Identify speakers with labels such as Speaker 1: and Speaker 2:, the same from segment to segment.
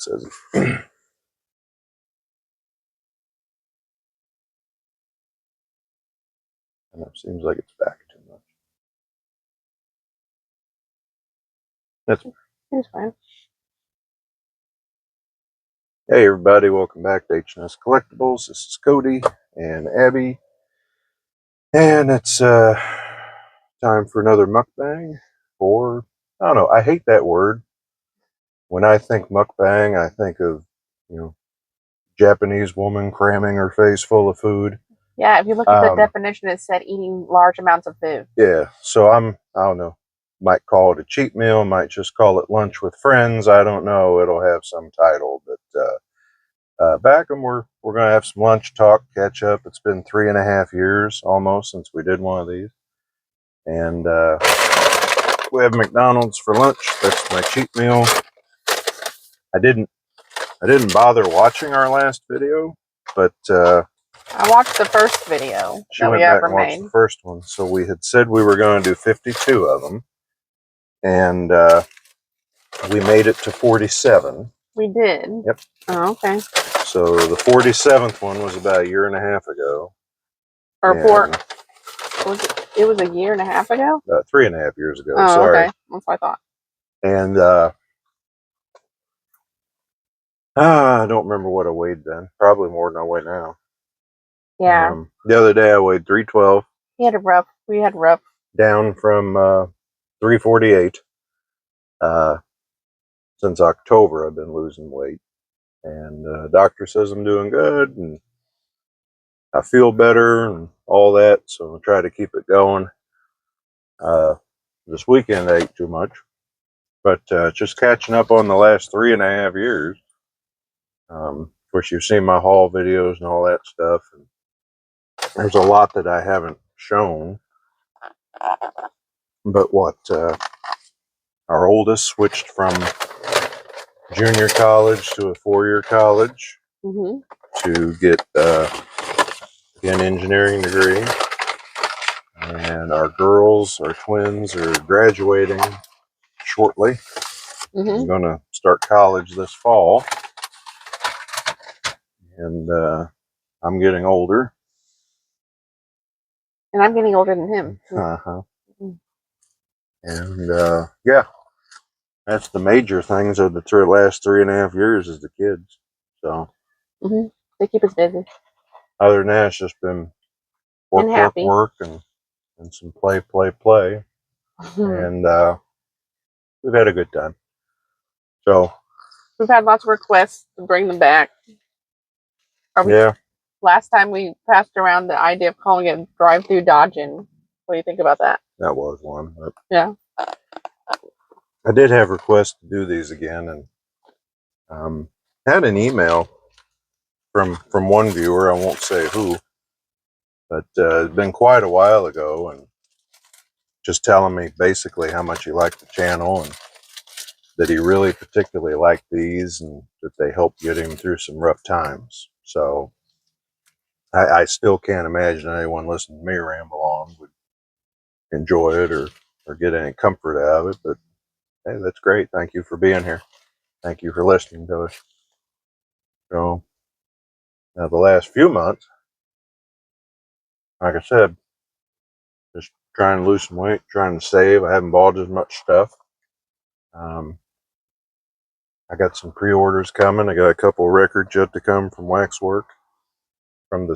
Speaker 1: says it. And it seems like it's back too much.
Speaker 2: It's fine.
Speaker 1: Hey everybody, welcome back to H&S Collectibles. This is Cody and Abby. And it's time for another mukbang. Or, I don't know, I hate that word. When I think mukbang, I think of, Japanese woman cramming her face full of food.
Speaker 2: Yeah, if you look at the definition, it said eating large amounts of food.
Speaker 1: Yeah, so I don't know, might call it a cheat meal, might just call it lunch with friends. I don't know, it'll have some title, but back and we're gonna have some lunch talk, catch up. It's been 3.5 years almost since we did one of these, and we have McDonald's for lunch. That's my cheat meal. I didn't bother watching our last video, but
Speaker 2: I watched the first video
Speaker 1: she went back and watched the first one. So we had said we were going to do 52 of them, and we made it to 47.
Speaker 2: We did.
Speaker 1: Yep.
Speaker 2: Oh, okay.
Speaker 1: So the 47th one was about 1.5 years ago.
Speaker 2: Or 4. It was 1.5 years ago?
Speaker 1: 3.5 years ago.
Speaker 2: Oh,
Speaker 1: sorry.
Speaker 2: Okay. That's what I thought.
Speaker 1: And I don't remember what I weighed then. Probably more than I weigh now.
Speaker 2: Yeah.
Speaker 1: The other day I weighed 312.
Speaker 2: We had rough.
Speaker 1: Down from 348. Since October I've been losing weight. And doctor says I'm doing good and I feel better and all that. So I'll try to keep it going. This weekend I ate too much. But just catching up on the last 3.5 years. Of course, you've seen my haul videos and all that stuff. And there's a lot that I haven't shown. But what? Our oldest switched from junior college to a 4-year college to get an engineering degree. And our girls, our twins, are graduating shortly. I'm going to start college this fall. And I'm getting older.
Speaker 2: And I'm getting older than him.
Speaker 1: And yeah, that's the major things of the last 3.5 years is the kids. So
Speaker 2: they keep us busy.
Speaker 1: Other than that, it's just been work and some play. And we've had a good time. So
Speaker 2: we've had lots of requests to bring them back.
Speaker 1: Yeah.
Speaker 2: Last time we passed around the idea of calling it drive-through dodging. What do you think about that?
Speaker 1: That was one. But
Speaker 2: yeah.
Speaker 1: I did have requests to do these again, and had an email from one viewer. I won't say who, but it's been quite a while ago, and just telling me basically how much he liked the channel and that he really particularly liked these and that they helped get him through some rough times. So I still can't imagine anyone listening to me ramble on would enjoy it or get any comfort out of it. But hey, that's great. Thank you for being here. Thank you for listening to us. So now the last few months, like I said, just trying to lose some weight, trying to save. I haven't bought as much stuff. I got some pre-orders coming. I got a couple records yet to come from Waxwork, from the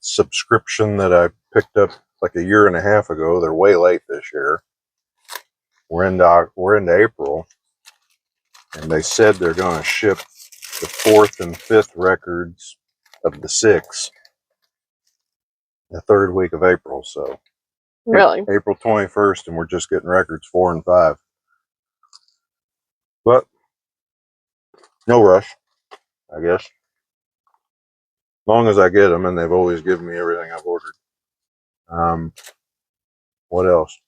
Speaker 1: subscription that I picked up like 1.5 years ago. They're way late this year. We're into April, and they said they're going to ship the 4th and 5th records of the 6th the 3rd week of April. So
Speaker 2: really,
Speaker 1: April 21st, and we're just getting records 4 and 5. But no rush, I guess. As long as I get them, and they've always given me everything I've ordered. What else?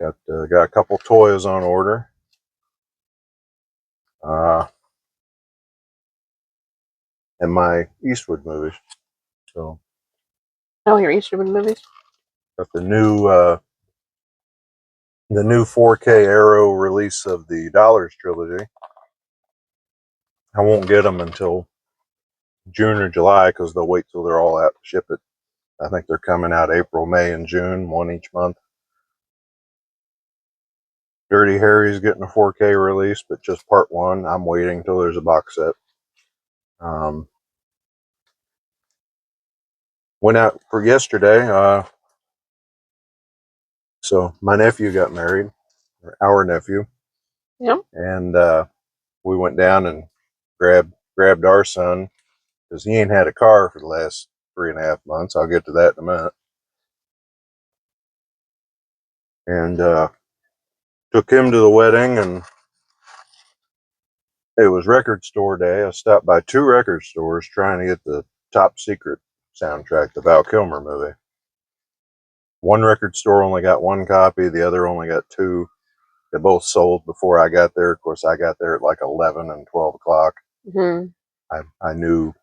Speaker 1: Got a couple toys on order. And my Eastwood movies. So.
Speaker 2: Oh, your Eastwood movies.
Speaker 1: Got the new 4K Arrow release of the Dollars trilogy. I won't get them until June or July because they'll wait till they're all out to ship it. I think they're coming out April, May, and June, one each month. Dirty Harry's getting a 4K release, but just part one. I'm waiting till there's a box set. Went out for yesterday. So my nephew got married, or our nephew,
Speaker 2: Yep.
Speaker 1: and we went down and grabbed our son because he ain't had a car for the last 3.5 months. I'll get to that in a minute. And took him to the wedding, and it was record store day. I stopped by 2 record stores trying to get the Top Secret soundtrack, the Val Kilmer movie. One record store only got 1 copy, the other only got 2. They both sold before I got there. Of course, I got there at like 11 and 12 o'clock.
Speaker 2: Mm-hmm.
Speaker 1: I knew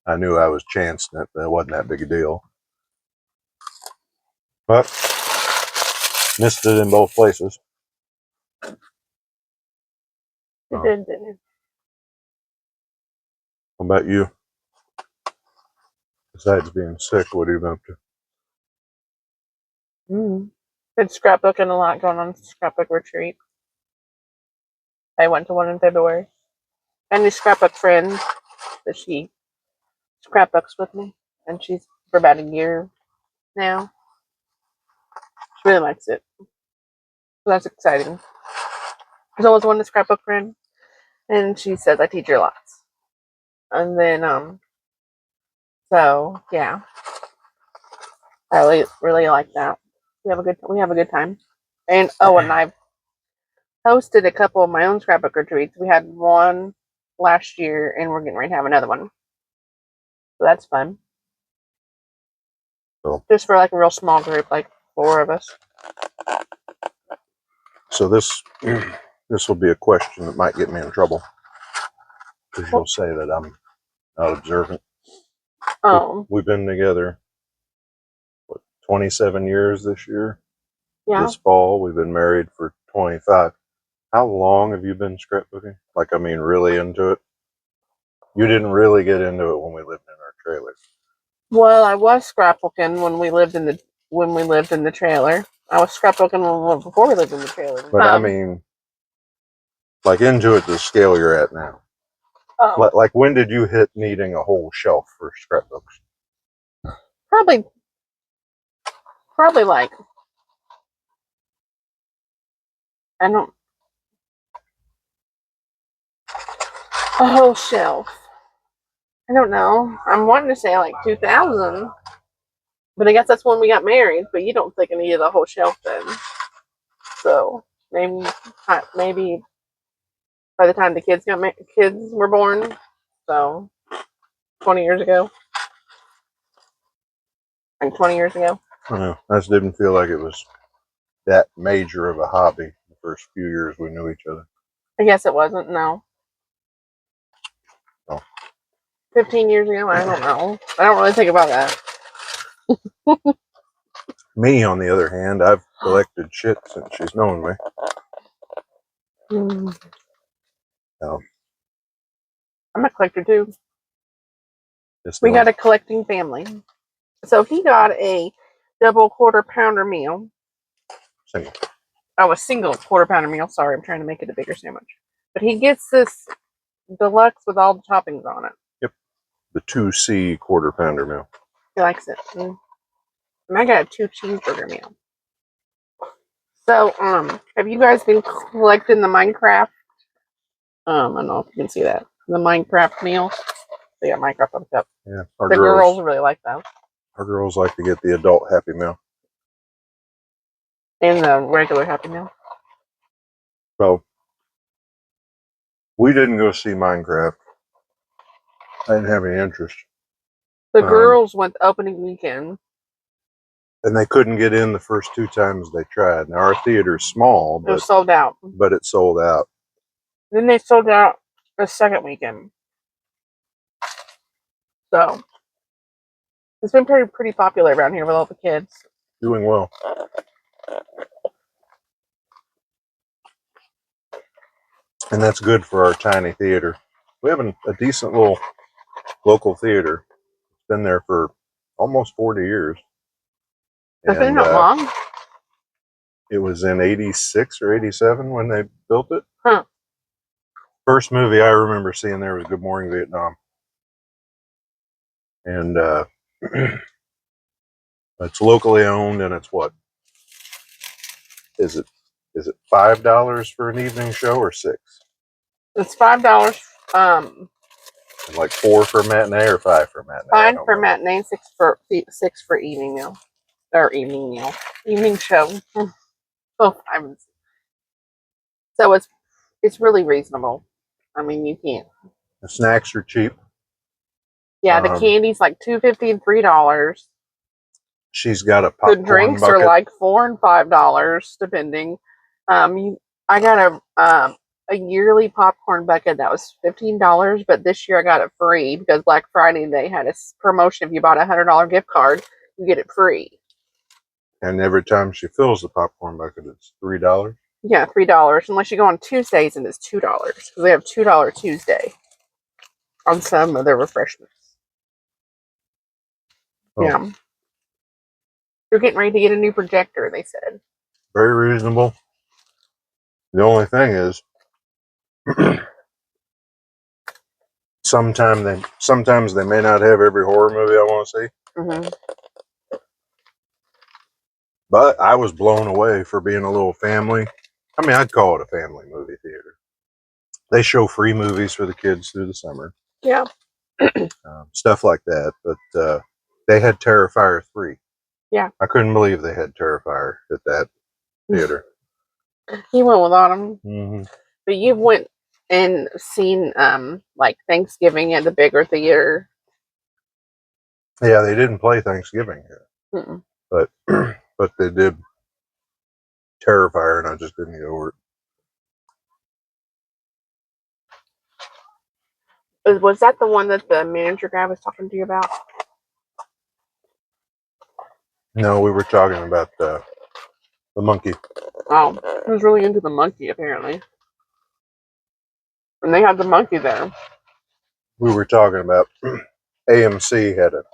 Speaker 1: I was chancing it. That wasn't that big a deal. But missed it in both places.
Speaker 2: It did, didn't it?
Speaker 1: How about you? Besides being sick, what have you been up to?
Speaker 2: Mm-hmm. Been scrapbooking a lot, going on scrapbook retreat. I went to one in February. And a scrapbook friend that she scrapbooks with me, and she's for about a year now. She really likes it. So that's exciting. There's always one to scrapbook friend, and she says I teach her lots. And then so yeah, I really like that. We have a good time. And and I've hosted a couple of my own scrapbook retreats. We had one last year, and we're getting ready to have another one. So that's fun.
Speaker 1: So,
Speaker 2: just for like a real small group, like 4 of us.
Speaker 1: So this will be a question that might get me in trouble because you'll say that I'm not observant.
Speaker 2: Oh,
Speaker 1: We've been together, what, 27 years this year?
Speaker 2: yeah.
Speaker 1: This fall. We've been married for 25. How long have you been scrapbooking? Like, I mean, really into it? You didn't really get into it when we lived in our trailer.
Speaker 2: Well, I was scrapbooking when we lived in the trailer. I was scrapbooking before we lived in the trailer.
Speaker 1: But I mean, like into it the scale you're at now.
Speaker 2: Oh,
Speaker 1: Like when did you hit needing a whole shelf for scrapbooks?
Speaker 2: probably like I don't a whole shelf. I don't know. I'm wanting to say like 2000, but I guess that's when we got married. But you don't think I needed a whole shelf then? So maybe by the time the kids were born, so 20 years ago, like 20 years ago.
Speaker 1: I don't know. I just didn't feel like it was that major of a hobby the first few years we knew each other.
Speaker 2: I guess it wasn't. No.
Speaker 1: Oh.
Speaker 2: 15 years ago, I don't know. I don't really think about that.
Speaker 1: Me, on the other hand, I've collected shit since she's known me. So,
Speaker 2: I'm a collector too.
Speaker 1: we
Speaker 2: got a collecting family. So he got a double quarter-pounder meal.
Speaker 1: Single.
Speaker 2: Oh, a single quarter-pounder meal. Sorry, I'm trying to make it a bigger sandwich. But he gets this deluxe with all the toppings on it.
Speaker 1: Yep. The 2C quarter-pounder meal.
Speaker 2: He likes it. And I got a 2 cheeseburger meal. So, have you guys been collecting the Minecraft? I don't know if you can see that. The Minecraft meals. They got Minecraft on the cup.
Speaker 1: Yeah.
Speaker 2: The girls really like those.
Speaker 1: Our girls like to get the adult Happy Meal.
Speaker 2: And the regular Happy Meal.
Speaker 1: So, we didn't go see Minecraft. I didn't have any interest.
Speaker 2: The girls went the opening weekend.
Speaker 1: And they couldn't get in the first 2 times they tried. Now, our theater's small,
Speaker 2: It was sold out.
Speaker 1: but it sold out.
Speaker 2: Then they sold out the second weekend. So, it's been pretty popular around here with all the kids.
Speaker 1: Doing well. And that's good for our tiny theater. we have a decent little local theater. It's been there for almost 40 years.
Speaker 2: It's been
Speaker 1: And
Speaker 2: not long.
Speaker 1: it was in 86 or 87 when they built it.
Speaker 2: Huh.
Speaker 1: First movie I remember seeing there was Good Morning Vietnam. And it's locally owned, and it's what? Is it $5 for an evening show or $6?
Speaker 2: It's $5.
Speaker 1: And like $4 for a matinee or $5 for a matinee?
Speaker 2: $5 for matinee, $6 for evening meal or evening show. Oh, so it's really reasonable. I mean, you can't.
Speaker 1: The snacks are cheap.
Speaker 2: Yeah, the candy's like $2.50 and $3.
Speaker 1: She's got a
Speaker 2: The
Speaker 1: popcorn
Speaker 2: drinks
Speaker 1: bucket.
Speaker 2: are like $4 and $5 depending. I got a yearly popcorn bucket that was $15, but this year I got it free because Black Friday they had a promotion. If you bought a $100 gift card, you get it free.
Speaker 1: And every time she fills the popcorn bucket, it's $3.
Speaker 2: Yeah, $3 unless you go on Tuesdays and it's $2 because they have $2 Tuesday on some of their refreshments.
Speaker 1: Oh.
Speaker 2: Yeah, they're getting ready to get a new projector. They said
Speaker 1: Very reasonable. The only thing is, sometimes they may not have every horror movie I want to see.
Speaker 2: Mm-hmm.
Speaker 1: But I was blown away for being a little family. I mean, I'd call it a family movie theater. They show free movies for the kids through the summer.
Speaker 2: Yeah.
Speaker 1: Stuff like that. But they had Terrifier 3.
Speaker 2: Yeah.
Speaker 1: I couldn't believe they had Terrifier at that theater.
Speaker 2: He went with Autumn.
Speaker 1: Mm-hmm.
Speaker 2: But you went and seen like Thanksgiving at the bigger theater.
Speaker 1: Yeah, they didn't play Thanksgiving here.
Speaker 2: Mm-mm.
Speaker 1: But they did Terrifier, and I just didn't get over it.
Speaker 2: Was that the one that the manager guy was talking to you about?
Speaker 1: No, we were talking about the monkey.
Speaker 2: Oh, he was really into the monkey apparently, and they had the monkey there.
Speaker 1: We were talking about AMC had a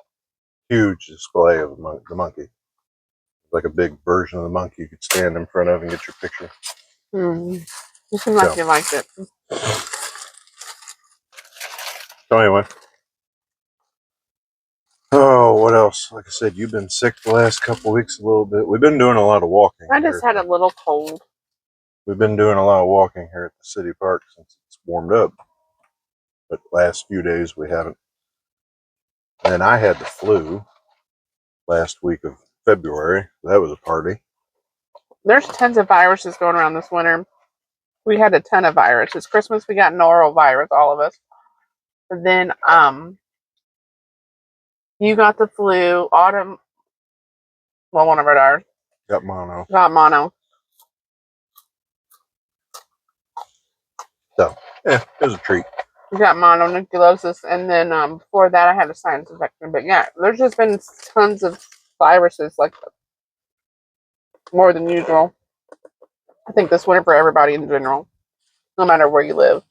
Speaker 1: huge display of the monkey. Like a big version of the monkey you could stand in front of and get your picture.
Speaker 2: You seem like you liked it.
Speaker 1: So anyway. Oh, what else? Like I said, you've been sick the last couple of weeks a little bit. We've been doing a lot of walking.
Speaker 2: I just had a little cold.
Speaker 1: We've been doing a lot of walking here at the city park since it's warmed up. But last few days we haven't. And then I had the flu last week of February. That was a party.
Speaker 2: There's tons of viruses going around this winter. We had a ton of viruses. Christmas we got norovirus, all of us. And then you got the flu. Autumn, well, one of our daughters
Speaker 1: Got mono.
Speaker 2: got mono.
Speaker 1: So, yeah, it was a treat.
Speaker 2: We got mononucleosis, and then before that I had a sinus infection. But yeah, there's just been tons of viruses, like more than usual. I think this winter for everybody in general, no matter where you live.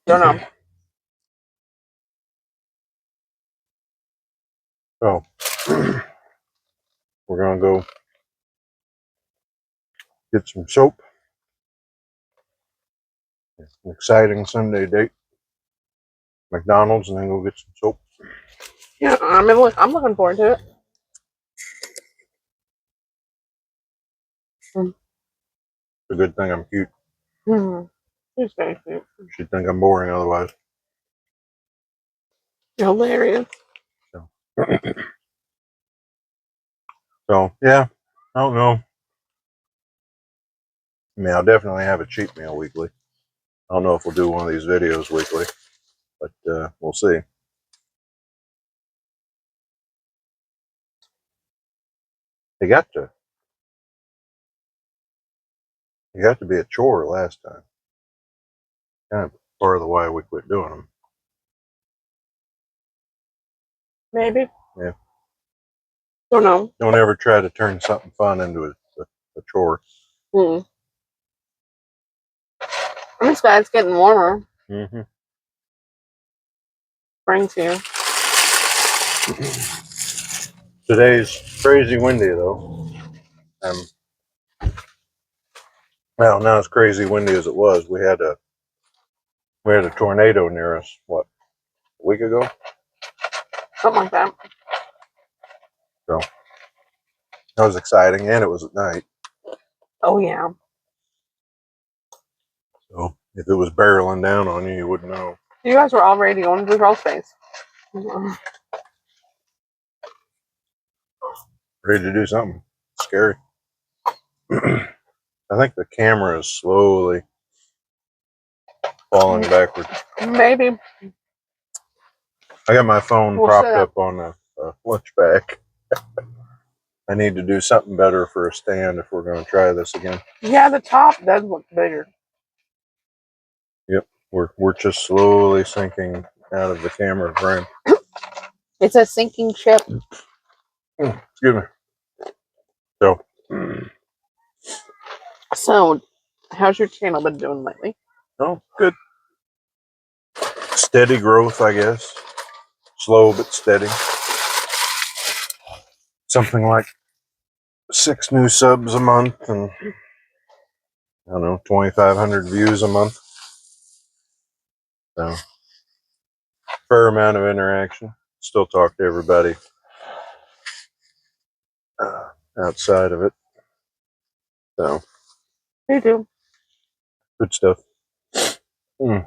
Speaker 2: Don't know.
Speaker 1: So, we're going to go get some soap. An exciting Sunday date. McDonald's, and then go get some soap.
Speaker 2: Yeah, I'm looking forward to it.
Speaker 1: It's a good thing I'm cute.
Speaker 2: It's very cute.
Speaker 1: She'd think I'm boring otherwise.
Speaker 2: Hilarious.
Speaker 1: So, yeah, I don't know. I mean, I'll definitely have a cheat meal weekly. I don't know if we'll do one of these videos weekly, but we'll see. It got to be a chore last time. Kind of part of the why we quit doing them.
Speaker 2: Maybe.
Speaker 1: Yeah.
Speaker 2: Don't know.
Speaker 1: Don't ever try to turn something fun into a chore.
Speaker 2: Mm. This guy's getting warmer.
Speaker 1: Mm-hmm.
Speaker 2: Spring's here.
Speaker 1: Today's crazy windy though. Well, not as crazy windy as it was. We had a tornado near us. What, a week ago?
Speaker 2: Something like that.
Speaker 1: So that was exciting, and it was at night.
Speaker 2: Oh yeah.
Speaker 1: So if it was barreling down on you, you wouldn't know.
Speaker 2: You guys were already on the crawl space.
Speaker 1: Ready to do something scary. I think the camera is slowly falling backwards.
Speaker 2: Maybe.
Speaker 1: I got my phone
Speaker 2: We'll
Speaker 1: propped
Speaker 2: set up.
Speaker 1: up on a lunch bag. I need to do something better for a stand if we're going to try this again.
Speaker 2: Yeah, the top does look bigger.
Speaker 1: Yep, we're just slowly sinking out of the camera frame.
Speaker 2: It's a sinking ship.
Speaker 1: Excuse me. So,
Speaker 2: So, how's your channel been doing lately?
Speaker 1: oh, good. Steady growth, I guess. Slow but steady. Something like 6 new subs a month and, I don't know, 2,500 views a month. So, fair amount of interaction. Still talk to everybody outside of it. So,
Speaker 2: You do.
Speaker 1: good stuff. I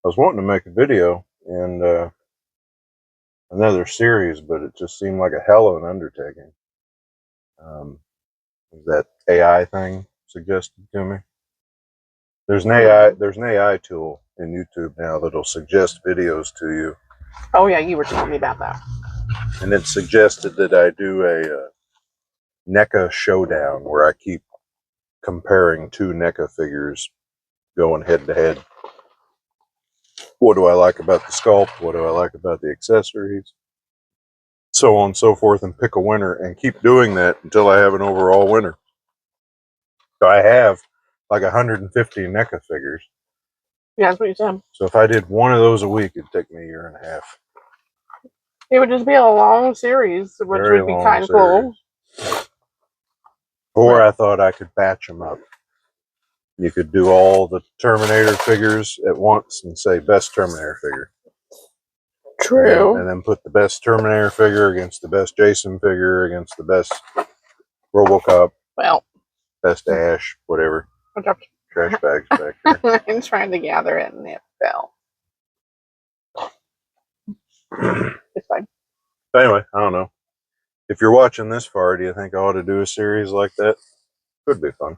Speaker 1: was wanting to make a video and another series, but it just seemed like a hell of an undertaking. That AI thing suggested to me. There's an AI tool in YouTube now that'll suggest videos to you,
Speaker 2: Oh yeah, you were telling me about that.
Speaker 1: and it suggested that I do a NECA showdown where I keep comparing 2 NECA figures going head to head. What do I like about the sculpt? What do I like about the accessories? So on and so forth, and pick a winner and keep doing that until I have an overall winner. So I have like 150 NECA figures.
Speaker 2: Yeah, that's what you said.
Speaker 1: So if I did one of those a week, it'd take me a year and a half.
Speaker 2: It would just be a long series, which
Speaker 1: Very
Speaker 2: would be
Speaker 1: long
Speaker 2: kind of cool.
Speaker 1: Or I thought I could batch them up. You could do all the Terminator figures at once and say best Terminator figure.
Speaker 2: True.
Speaker 1: And then put the best Terminator figure against the best Jason figure against the best RoboCop,
Speaker 2: Well,
Speaker 1: best Ash, whatever.
Speaker 2: I dropped.
Speaker 1: Trash bags back there.
Speaker 2: I'm trying to gather it and it fell. It's fine.
Speaker 1: Anyway, I don't know. If you're watching this far, do you think I ought to do a series like that? Could be fun.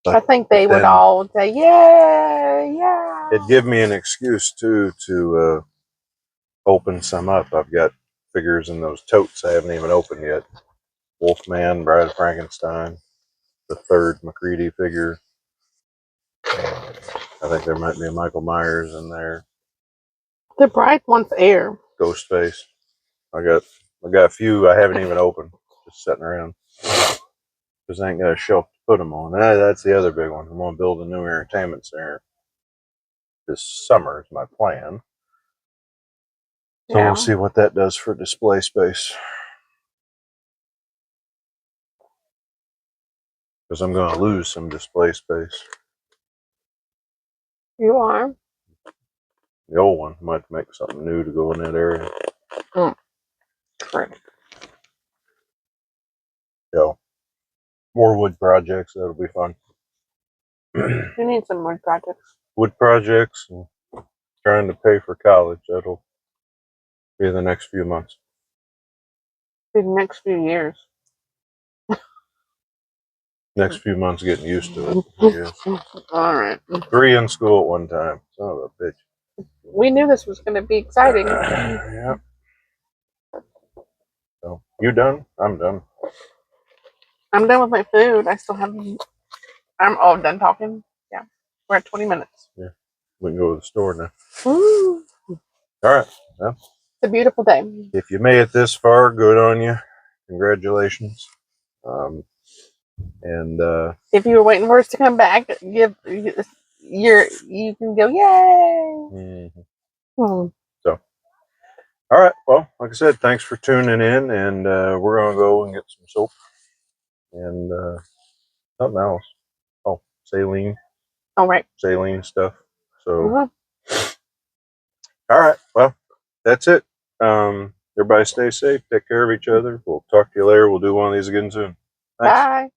Speaker 2: I think they would all say, "Yeah, yeah."
Speaker 1: It'd give me an excuse too to open some up. I've got figures in those totes I haven't even opened yet. Wolfman, Bride of Frankenstein, the 3rd McCready figure. I think there might be a Michael Myers in there.
Speaker 2: The bride wants air.
Speaker 1: Ghostface. I got a few I haven't even opened, just sitting around. Because I ain't got a shelf to put them on. That's the other big one. I'm going to build a new entertainment center this summer is my plan. So
Speaker 2: Yeah.
Speaker 1: we'll see what that does for display space. Because I'm going to lose some display space.
Speaker 2: You are.
Speaker 1: The old one might make something new to go in that area.
Speaker 2: True.
Speaker 1: So, more wood projects. That'll be fun.
Speaker 2: You need some wood projects.
Speaker 1: Wood projects and trying to pay for college. That'll be the next few months.
Speaker 2: For the next few years.
Speaker 1: Next few months getting used to it, I guess.
Speaker 2: All right.
Speaker 1: 3 in school at one time. Son of a bitch.
Speaker 2: We knew this was going to be exciting.
Speaker 1: Yeah. So, you done? I'm done.
Speaker 2: I'm done with my food. I still have. I'm all done talking. Yeah, we're at 20 minutes.
Speaker 1: Yeah. We can go to the store now.
Speaker 2: Woo.
Speaker 1: All right. Well,
Speaker 2: It's a beautiful day.
Speaker 1: if you made it this far, good on you. Congratulations. And
Speaker 2: If you were waiting for us to come back, you can go yay. Hmm.
Speaker 1: so, all right. Well, like I said, thanks for tuning in, and we're gonna go and get some soap and something else. Oh, saline
Speaker 2: All right.
Speaker 1: stuff. So,
Speaker 2: Mhm.
Speaker 1: all right. Well, that's it. Everybody stay safe. Take care of each other. We'll talk to you later. We'll do one of these again soon. Thanks.
Speaker 2: Bye.